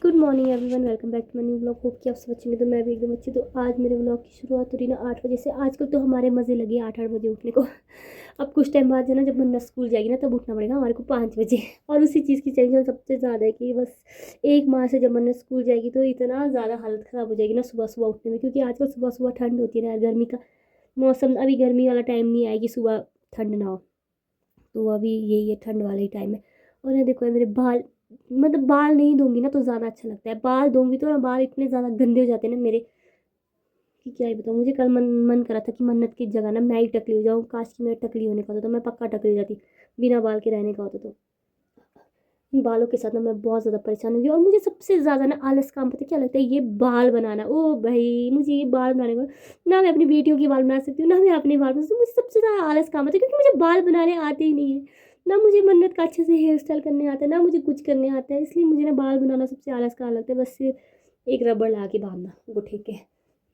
Good morning everyone, welcome back to my new vlog. Hope कि आप सब अच्छे हैं। तो मैं भी एकदम अच्छी। तो आज मेरे व्लॉग की शुरुआत हो रही ना 8 बजे से। आजकल तो हमारे मज़े लगे 8-8 बजे उठने को। अब कुछ टाइम बाद जो ना, जब मन्नत स्कूल जाएगी ना, तब उठना पड़ेगा हमारे को 5 बजे। और उसी चीज़ की टेंशन सबसे ज़्यादा है कि बस एक माह से जब मन्नत स्कूल जाएगी तो इतना ज़्यादा हालत ख़राब हो जाएगी ना सुबह सुबह उठने में। क्योंकि आजकल सुबह सुबह ठंड होती है ना यार, गर्मी का मौसम। अभी गर्मी वाला टाइम नहीं आएगी सुबह ठंड ना हो, तो अभी यही है, ठंड वाला ही टाइम है। और ये देखो मेरे बाल, मतलब बाल नहीं धोंगी ना तो ज़्यादा अच्छा लगता है। बाल धोंगी तो ना बाल इतने ज़्यादा गंदे हो जाते हैं ना मेरे, कि क्या ही बताऊँ। मुझे कल मन करा था कि मन्नत की जगह ना मैं ही टकली हो जाऊँ। काश की मेरा टकली होने का होता तो मैं पक्का टकली हो जाती, बिना बाल के रहने का होता तो। इन बालों के साथ ना मैं बहुत ज़्यादा परेशान हुई। और मुझे सबसे ज़्यादा ना आलस काम पता क्या लगता है, ये बाल बनाना। ओ भाई, मुझे ये बाल बनाने को ना मैं अपनी बेटियों के बाल बना सकती हूँ ना मैं अपने बाल बना सकती हूँ। मुझे सबसे ज़्यादा आलस काम होता है, क्योंकि मुझे बाल बनाने आते ही नहीं है। ना मुझे मन्नत का अच्छे से हेयर स्टाइल करने आता है, ना मुझे कुछ करने आता है। इसलिए मुझे ना बाल बनाना सबसे आलस काम लगता है। बस सिर्फ एक रबड़ लगा के बांधना, वो ठीक है।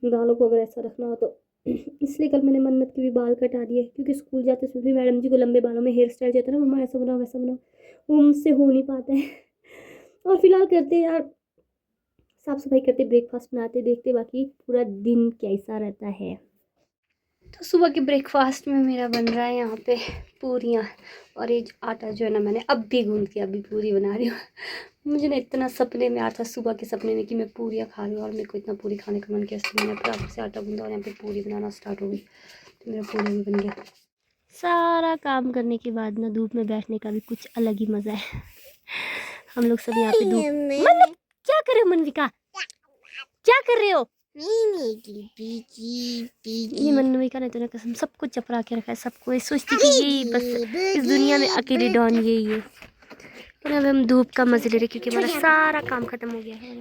बालों को अगर ऐसा रखना हो तो इसलिए कल मैंने मन्नत के भी बाल कटा दिए। क्योंकि स्कूल जाते समय भी मैडम जी को लंबे बालों में हेयर स्टाइल चाहता है ना, मम्मा ऐसा बनाओ वैसा बनाओ, वो मुझसे हो नहीं पाता है। और फिलहाल करते यार, साफ सफाई करते, ब्रेकफास्ट बनाते, देखते बाकी पूरा दिन कैसा रहता है। तो सुबह के ब्रेकफास्ट में मेरा बन रहा है यहाँ पे पूरियाँ। और ये आटा जो है ना, मैंने अब भी गूंद के अभी पूरी बना रही हूँ। मुझे ना इतना सपने में आता, सुबह के सपने में, कि मैं पूरियाँ खा रही हूँ। और मेरे को इतना पूरी खाने का मन किया, इसलिए मैंने फटाफट से आटा गूंदा और यहाँ पे पूरी बनाना स्टार्ट हो गई। तो मेरा पूरी भी बन गया। सारा काम करने के बाद ना धूप में बैठने का भी कुछ अलग ही मज़ा है। हम लोग सब यहाँ पे धूप। क्या कर रहे हो मनविका, क्या कर रहे हो? ये मनविका ने तो ना कसम सबको चपरा के रखा है। सबको सोचती कि यही बस इस दुनिया में अकेले डॉन यही है। पर अब हम धूप का मजे ले रहे, क्योंकि हमारा सारा काम खत्म हो गया है।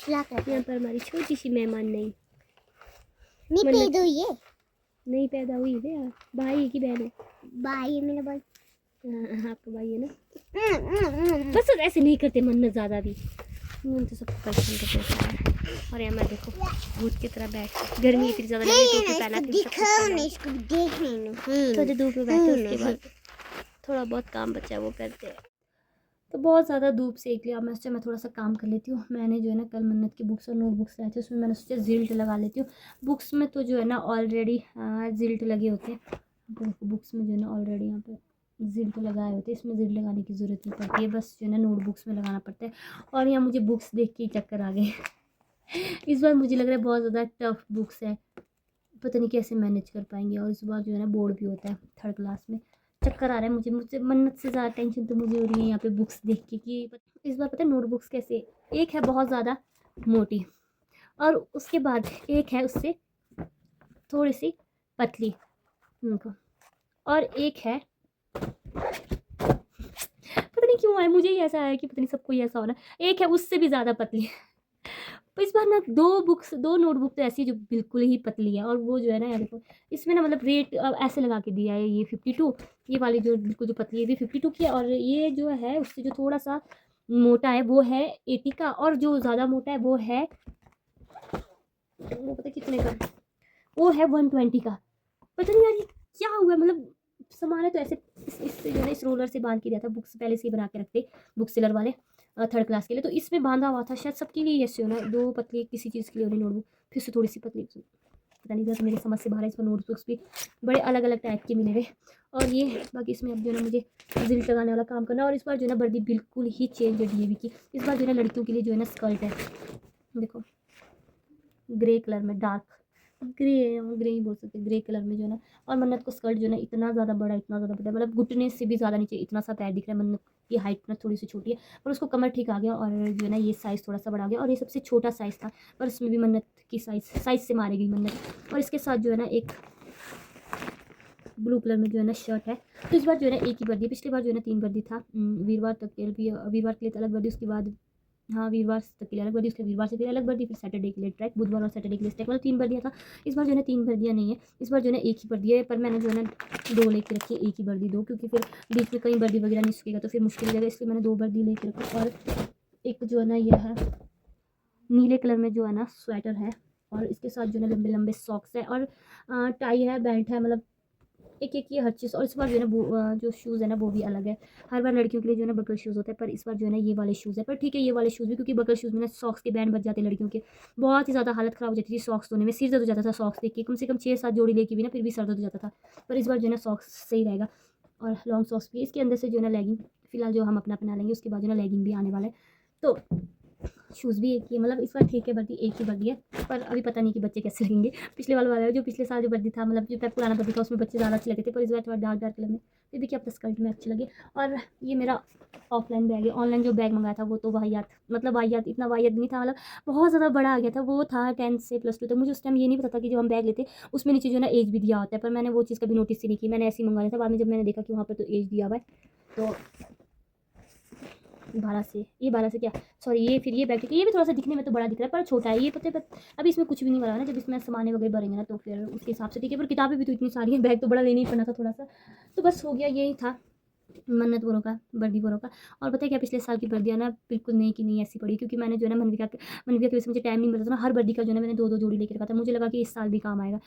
यहाँ पर हमारी छोटी सी मेहमान नहीं पैदा हुई है, नहीं पैदा हुई है। भाई की बहन है, भाई है मेरा भाई। हाँ, आपका भाई है ना। बस ऐसे नहीं करते मन्नत ज़्यादा भी, तो सब परेशान करते हैं। और यहाँ मैं देखो भूत की तरह बैठ, गर्मी इतनी ज़्यादा लगी टोपी पहना तो धूप में बैठे। उसके बाद थोड़ा बहुत काम बचा है वो करते हैं। तो बहुत ज़्यादा धूप सेक लिया। मैं सोचा मैं थोड़ा सा काम कर लेती हूँ। मैंने जो है ना कल मन्नत की बुक्स और नोटबुक्स लाए थे, उसमें मैंने सोचा जिल्ट लगा लेती हूँ। बुक्स में तो जो है ना ऑलरेडी जिल्ट लगे होते हैं। बुक्स में जो है ना ऑलरेडी यहाँ पे जिल्ट लगाए होते हैं, इसमें जिल्ट लगाने की ज़रूरत नहीं पड़ती है। बस जो है ना नोटबुक्स में लगाना पड़ता है। और यहाँ मुझे बुक्स देख के ही चक्कर आ गए। इस बार मुझे लग रहा है बहुत ज़्यादा टफ बुक्स है, पता नहीं कैसे मैनेज कर पाएंगे। और इस बार जो है ना बोर्ड भी होता है 3rd क्लास में। चक्कर आ रहा है मुझे, मुझसे मन्नत से ज़्यादा टेंशन तो मुझे हो रही है यहाँ पे बुक्स देख के, कि इस बार पता है नोटबुक्स कैसे, एक है बहुत ज़्यादा मोटी और उसके बाद एक है उससे थोड़ी सी पतली उनको, और एक है पता नहीं क्यों है, मुझे ही ऐसा है कि पता नहीं सबको ही ऐसा हो रहा है, एक है उससे भी ज़्यादा पतली। तो इस बार ना दो नोटबुक तो ऐसी जो बिल्कुल ही पतली है। और वो जो है ना यार देखो, इसमें ना मतलब रेट ऐसे लगा के दिया है, ये 52, ये वाली जो बिल्कुल जो पतली है ये 52 की है। और ये जो है उससे जो थोड़ा सा मोटा है वो है 80 का, और जो ज़्यादा मोटा है वो है, वो पता कितने का, वो है 120 का। पता नहीं यार ये क्या हुआ, मतलब सामान है तो ऐसे इससे जो है इस रोलर से बांध के दिया था। बुक्स पहले से ही बना के रखते बुक सेलर वाले 3rd क्लास के लिए, तो इसमें बांधा हुआ था। शायद सबके लिए ऐसे होना, 2 पतली किसी चीज़ के लिए होनी नोटबुक, फिर से थोड़ी सी पतली, पता नहीं जैसे मेरी समझ से बाहर है। इस पर नोटबुक्स भी बड़े अलग अलग टाइप के मिले हुए। और ये बाकी इसमें अब जो है ना मुझे जिल्ट लगाने वाला काम करना। और इस बार जो है ना वर्दी बिल्कुल ही चेंज है डीएवी की। इस बार जो है ना लड़कियों के लिए जो है ना स्कर्ट है, देखो ग्रे कलर में, डार्क ग्रे ही बोल सकते, ग्रे कलर में जो है ना। और मन्नत को स्कर्ट जो है ना इतना ज़्यादा बड़ा मतलब घुटने से भी ज़्यादा नीचे इतना सा पैर दिख रहा है। मन्नत की हाइट ना थोड़ी सी छोटी है, पर उसको कमर ठीक आ गया। और जो है ना ये साइज़ थोड़ा सा बड़ा गया, और ये सबसे छोटा साइज़ था, पर उसमें भी मन्नत की साइज़ से मारी गई मन्नत। और इसके साथ जो है ना एक ब्लू कलर में जो है ना शर्ट है। तो इस बार जो है ना एक ही वर्दी, पिछली बार जो है ना 3 वर्दी था। वीरवार तक के लिए, वीरवार के लिए अलग वर्दी, उसके बाद हाँ वीरवार तक के लिए अलग वर्दी, उसके वीरवार से फिर अलग वर्दी, फिर सैटरडे के लिए ट्रैक, बुधवार और सैटरडे के लिए ट्रैक, मतलब 3 वर्दियाँ था। इस बार जो है ना 3 वर्दियाँ नहीं है, इस बार जो है ना एक ही वर्दी है। पर मैंने जो है ना 2 लेके रखी है, एक ही वर्दी 2, क्योंकि फिर बीच में कहीं वर्दी वगैरह नहीं सूखेगा तो फिर मुश्किल हो जाएगा, इसलिए मैंने 2 वर्दी लेके रखी। और एक जो है ना ये है नीले कलर में जो है ना स्वेटर है, और इसके साथ जो है लंबे लंबे सॉक्स है और टाई है, बेल्ट है, मतलब एक एक ये हर चीज़। और इस बार जो है ना जो शूज़ है ना वो भी अलग है। हर बार लड़कियों के लिए जो है ना बकल शूज़ होता है, पर इस बार जो है ना ये वाले शूज़ है। पर ठीक है ये वाले शूज़ भी, क्योंकि बकल शूज़ में ना सॉक्स के बैंड बच जाते हैं लड़कियों के। बहुत ही ज़्यादा हालत ख़राब हो जाती थी सॉक्स धोने में, सिर दर्द हो जाता था सॉक्स देख के। कम से कम 6-7 जोड़ी लेके भी ना फिर भी सर दर्द हो जाता था। पर इस बार जो है ना सॉक्स सही रहेगा और लॉन्ग सॉक्स भी। इसके अंदर से जो है ना लेगिंग फ़िलहाल जो हम अपना अपना लेंगे, उसके बाद जो है ना लेगिंग भी आने वाला है। तो शूज़ भी एक ही है, मतलब इस बार ठीक है वर्दी एक ही वर्दी है। पर अभी पता नहीं कि बच्चे कैसे लगेंगे। पिछले वाला जो पिछले साल जो वर्दी था, मतलब जो पुराना वर्दी था उसमें बच्चे ज़्यादा अच्छे लगे थे, पर इस बार थोड़ा डार्क डार्क कलर में फिर भी क्या पता स्कर्ट में अच्छे लगे। और ये मेरा ऑफलाइन बैग है। ऑनलाइन जो बैग मंगाया था वो तो वाहियात, मतलब वाहियात, इतना वाहियात नहीं था, मतलब बहुत ज़्यादा बड़ा आ गया था। वो था 10 से +2 तक। मुझे उस टाइम ये नहीं पता था कि जब हम बैग लेते उसमें नीचे जो है ना एज भी दिया होता है, पर मैंने वो चीज़ कभी नोटिस ही नहीं की। मैंने ऐसे ही मंगा लिया था। बाद में जब मैंने देखा कि वहाँ पर तो एज दिया हुआ है, तो 12 से क्या, सॉरी ये फिर ये बैग, ठीक है ये भी थोड़ा सा दिखने में तो बड़ा दिख रहा है पर छोटा है ये, पता है। अभी इसमें कुछ भी नहीं भरा ना, जब इसमें सामान वगैरह भरेंगे ना तो फिर उसके हिसाब से ठीक है। पर किताबें भी तो इतनी सारी हैं, बैग तो बड़ा लेना ही पड़ना था थोड़ा सा। तो बस हो गया, यही था मन्नत बोरो का, वर्दी बोरो का। और पता है क्या, पिछले साल की वर्दियाँ ना बिल्कुल नई की नहीं ऐसी पड़ी, क्योंकि मैंने जो है ना मनविका की वजह से मुझे टाइम नहीं मिलता था ना। हर वर्दी का जो है ना मैंने 2-2 जोड़ी लेके रखा था। मुझे लगा कि इस साल भी काम आएगा।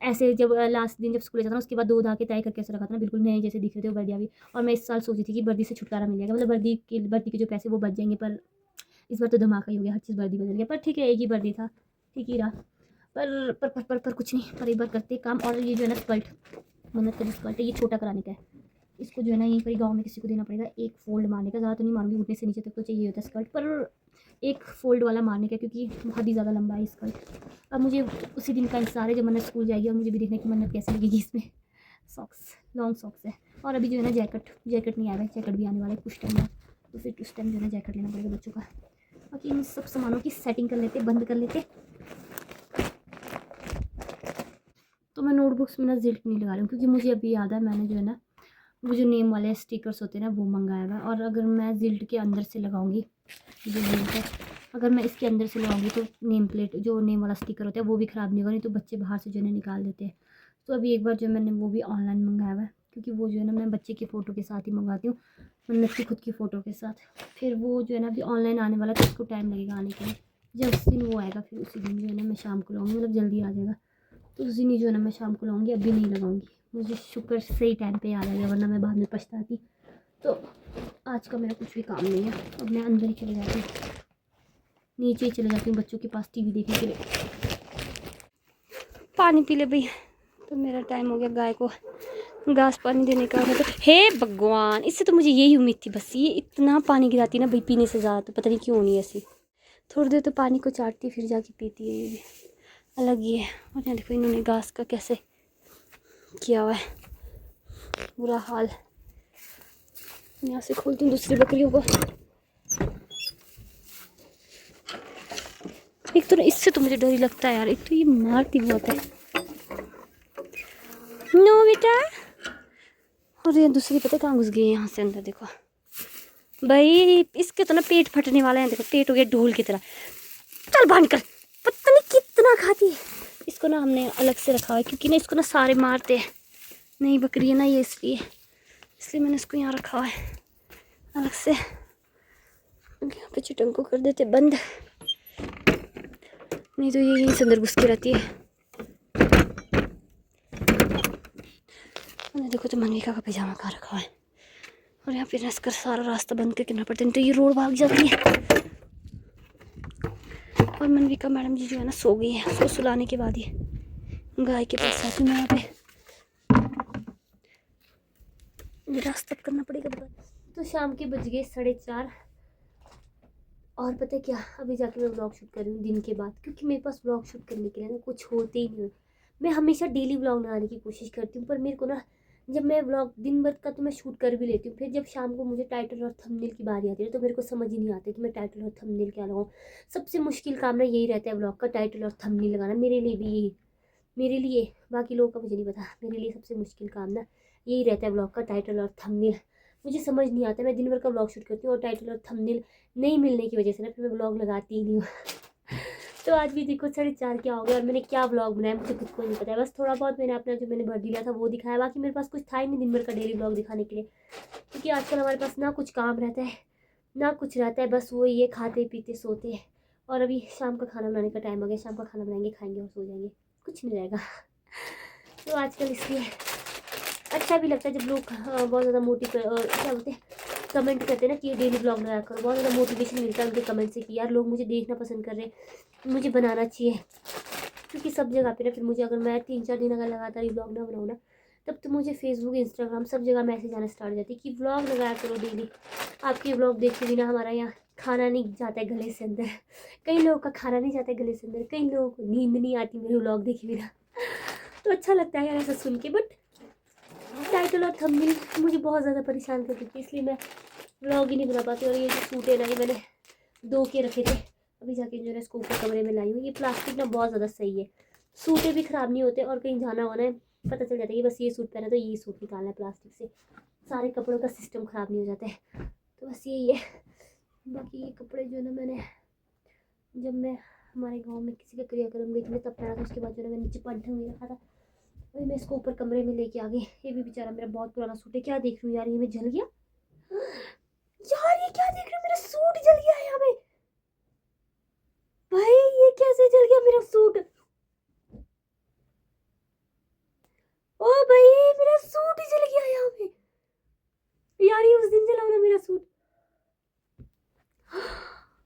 ऐसे जब लास्ट दिन जब स्कूल जाता ना उसके बाद 2 धा के तय करके ऐसे रखा था ना, बिल्कुल नए जैसे दिख रहे थे वो वर्दियाँ भी। और मैं इस साल सोची थी कि वर्दी से छुटकारा मिल जाएगा, मतलब वर्दी के जो पैसे वो बच जाएंगे। पर इस बार तो धमाका ही हो गया, हर चीज़ वर्दी बदल गया। पर ठीक है एक ही वर्दी था, ठीक ही रहा। पर कुछ नहीं, पर एक बार करते काम। और ये जो है ना स्कर्ट, मन्नत का जो स्कर्ट है ये छोटा कराने का है। इसको जो है ना यहीं पर गाँव में किसी को देना पड़ेगा, एक फ़ोल्ड मारने का। ज़्यादा तो नहीं मारूंगी, घुटने से नीचे तक तो चाहिए होता है स्कर्ट, पर एक फ़ोल्ड वाला मारने का, क्योंकि बहुत ही ज़्यादा लंबा है स्कर्ट। अब मुझे उसी दिन का इंतज़ार है जब मन्नत स्कूल जाएगी, और मुझे भी देखना है कि मन्नत कैसे लगेगी इसमें। सॉक्स, लॉन्ग सॉक्स है। और अभी जो है ना जैकेट नहीं आया है, जैकेट भी आने वाला है कुछ टाइम में, तो फिर उस टाइम जो है ना जैकेट लेना पड़ेगा बच्चों का। बाकी इन सब सामानों की सेटिंग कर लेते, बंद कर लेते। तो मैं नोटबुक्स में ना ज़िल्ट नहीं लगा रही हूँ, क्योंकि मुझे अभी याद है मैंने जो है ना वो जो नेम वाले स्टिकर्स होते हैं ना वो मंगाया हुआ है। और अगर मैं ज़िल्ट के अंदर से लगाऊंगी, जो ज़िल्ट है, अगर मैं इसके अंदर से लगाऊंगी तो नेम प्लेट जो नेम वाला स्टिकर होता है वो भी ख़राब नहीं होगा, नहीं तो बच्चे बाहर से जो है निकाल देते हैं। तो अभी एक बार जो मैंने वो भी ऑनलाइन मंगाया हुआ है, क्योंकि वो जो है ना मैं बच्चे की फ़ोटो के साथ ही मंगाती हूँ, मन्नत की खुद की फ़ोटो के साथ। फिर वो जो है ना अभी ऑनलाइन आने वाला, तो उसको टाइम लगेगा आने के लिए। जब उस दिन वो आएगा फिर उसी दिन जो है ना मैं शाम को लाऊंगी, मतलब जल्दी आ जाएगा, तो उस दिन ही जो है ना मैं शाम को लाऊंगी, अभी नहीं लगाऊंगी। मुझे शुक्र सही टाइम पे याद आ गया, वरना मैं बाद में पछताती। तो आज का मेरा कुछ भी काम नहीं है, अब मैं अंदर ही चले जाती हूँ, नीचे ही चले जाती हूँ बच्चों के पास टीवी देखने के लिए। पानी पी ले भैया। तो मेरा टाइम हो गया गाय को घास पानी देने का। तो हे भगवान, इससे तो मुझे यही उम्मीद थी बस, ये इतना पानी गिराती ना भाई पीने से ज़्यादा, तो पता नहीं क्यों नहीं ऐसी। थोड़ी देर तो पानी को चाटती फिर जाके पीती है, ये भी अलग ही है। और यहाँ देखो इन्होंने घास का कैसे किया हुआ है, बुरा हाल। यहाँ से खोलती हूँ दूसरी बकरियों को। एक तो इससे तो मुझे डर ही लगता है यार, एक तो ये मारती बहुत है। नो बेटा। और ये दूसरी पता कहाँ घुस गई है, यहाँ से अंदर देखो भाई। इसके तो ना पेट फटने वाला है, देखो पेट हो गया ढोल की तरह। चल बांध कर, पता नहीं कितना खाती है। इसको ना हमने अलग से रखा हुआ है, क्योंकि ना इसको ना सारे मारते हैं, नई बकरी है ना ये, इसलिए मैंने इसको यहाँ रखा हुआ है अलग से। यहाँ पे चिटंग को कर देते बंद, नहीं तो ये यहीं से अंदर घुस के रहती है। देखो तो मनविका का पैजामा कहाँ रखा है, और यहाँ पे नसकर सारा रास्ता बंद करके ना पड़ते, नहीं तो ये रोड भाग जाती है। और मनविका मैडम जी जो है ना सो गई है, उसको सुलाने के बाद ही गाय के पास आती हूँ मैं। यहाँ पे रास्ता करना पड़ेगा। तो शाम के बज गए 4:30, और पता है क्या, अभी जाके मैं व्लॉग शूट कर रही हूँ दिन के बाद, क्योंकि मेरे पास व्लॉग शूट करने के लिए ना कुछ होते ही नहीं है। मैं हमेशा डेली व्लॉग बनाने की कोशिश करती हूँ, पर मेरे को ना जब मैं व्लॉग दिन भर का तो मैं शूट कर भी लेती हूँ, फिर जब शाम को मुझे टाइटल और थंबनेल की बारी आती है तो मेरे को समझ ही नहीं आता कि मैं टाइटल और थंबनेल क्या लगाऊँ। सबसे मुश्किल काम ना यही रहता है व्लॉग का, टाइटल और थंबनेल लगाना, मेरे लिए भी यही, मेरे लिए, बाकी लोगों का मुझे नहीं पता, मेरे लिए सबसे मुश्किल काम ना यही रहता है व्लॉग का, टाइटल और थंबनेल। मुझे समझ नहीं आता, मैं दिन भर का व्लॉग शूट करती हूँ और टाइटल और थंबनेल नहीं मिलने की वजह से ना फिर मैं व्लॉग लगाती ही नहीं हूँ। तो आज भी देखो 4:30 क्या हो गया, और मैंने क्या व्लॉग बनाया मुझे खुद को नहीं पता है। बस थोड़ा बहुत मैंने अपना जो मैंने भर दिया था वो दिखाया, बाकी मेरे पास कुछ था ही नहीं दिन भर का डेली व्लॉग दिखाने के लिए, क्योंकि आजकल हमारे पास ना कुछ काम रहता है ना कुछ रहता है, बस वो ये खाते पीते सोते और अभी शाम का खाना बनाने का टाइम हो गया, शाम का खाना बनाएंगे, खाएंगे और सो जाएंगे, कुछ नहीं रहेगा। तो आजकल इसलिए अच्छा भी लगता है जब लोग बहुत ज़्यादा क्या बोलते हैं, कमेंट करते हैं ना कि ये डेली ब्लॉग लगाया करो, बहुत ज़्यादा मोटिवेशन मिलता है उनके कमेंट से कि यार लोग मुझे देखना पसंद कर रहे हैं, मुझे बनाना चाहिए। क्योंकि सब जगह पे ना फिर मुझे, अगर मैं 3-4 दिन अगर लगातार ये ब्लॉग ना बनाऊँ ना, तब तो मुझे फेसबुक, इंस्टाग्राम सब जगह मैसेज आना स्टार्ट हो जाती है कि ब्लॉग लगाया करो डेली। आपके ब्लॉग देख के बिना हमारा यहाँ खाना नहीं जाता है गले से अंदर। कई लोगों का खाना नहीं जाता है गले से अंदर, कई लोगों को नींद नहीं आती मेरे ब्लॉग देखे बिना। तो अच्छा लगता है यार ऐसा सुन के। बट टाइटल और थंबनेल मुझे बहुत ज़्यादा परेशान कर देती है, इसलिए मैं व्लॉग ही नहीं बना पाती। और ये जो सूट है ना, ये मैंने धो के रखे थे, अभी जाके जो है इसको ऊपर कमरे में लाई हूँ। ये प्लास्टिक ना बहुत ज़्यादा सही है, सूटें भी ख़राब नहीं होते, और कहीं जाना होना है पता चल जाता है कि बस ये सूट पहना तो ये सूट निकालना है प्लास्टिक से, सारे कपड़ों का सिस्टम ख़राब नहीं हो जाता है। तो बस यही है। बाकी ये कपड़े जो है ना, मैंने जब मैं हमारे गाँव में किसी का क्रियाक्रम गई थी मैं तब पहना था, उसके बाद जो है मैं नीचे पंठन में रखा था, वही मैं इसको ऊपर कमरे में लेके आ गई। ये भी बेचारा मेरा बहुत पुराना सूट है। क्या देख रही हूँ यार, ये मैं जल गया यार, ये क्या देख रही हूँ, मेरा सूट जल गया है यहाँ पे। भाई ये कैसे जल गया मेरा सूट? ओ भाई मेरा सूट ही जल गया यहाँ पे यार, ये उस दिन जला ना मेरा सूट।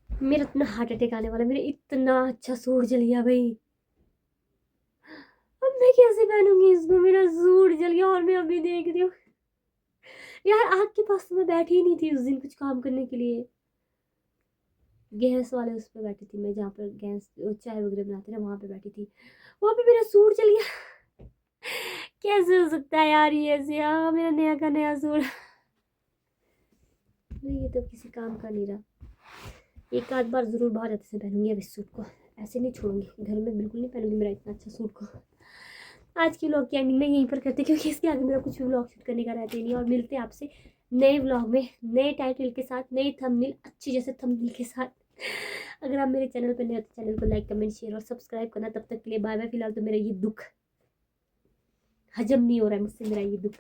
मेरा इतना हार्ट अटैक आने वाला, मेरा इतना अच्छा सूट जल गया भाई। अब मैं कैसे पहनूंगी इसको, मेरा सूट जल गया। और मैं अभी देख रही हूँ यार, आग के पास तो मैं बैठी ही नहीं थी उस दिन कुछ काम करने के लिए, गैस वाले उस पर बैठी थी मैं, जहाँ पर गैस चाय वगैरह बनाते ना वहाँ पे बैठी थी, वहाँ पे मेरा सूट चल गया। कैसे हो सकता है यार ये ऐसे? हाँ मेरा नया का नया सूट। नहीं ये तो किसी काम का नहीं रहा। एक आध बार ज़रूर बाहर जाते से पहनूंगी अब इस सूट को, ऐसे नहीं छोड़ूंगी, घर में बिल्कुल नहीं पहनूंगी मेरा इतना अच्छा सूट को। आज की व्लॉग की एंडिंग में यहीं पर करते, क्योंकि इसके आगे मेरा कुछ भी व्लॉग शूट करने का रहता ही नहीं। और मिलते हैं आपसे नए व्लॉग में, नए टाइटल के साथ, नए थंबनेल, अच्छी जैसे थंबनेल के साथ। अगर आप मेरे चैनल पर नए हो तो चैनल को लाइक, कमेंट, शेयर और सब्सक्राइब करना। तब तक के लिए बाय बाय। फिलहाल तो मेरा ये दुख हजम नहीं हो रहा है मुझसे, मेरा ये दुख।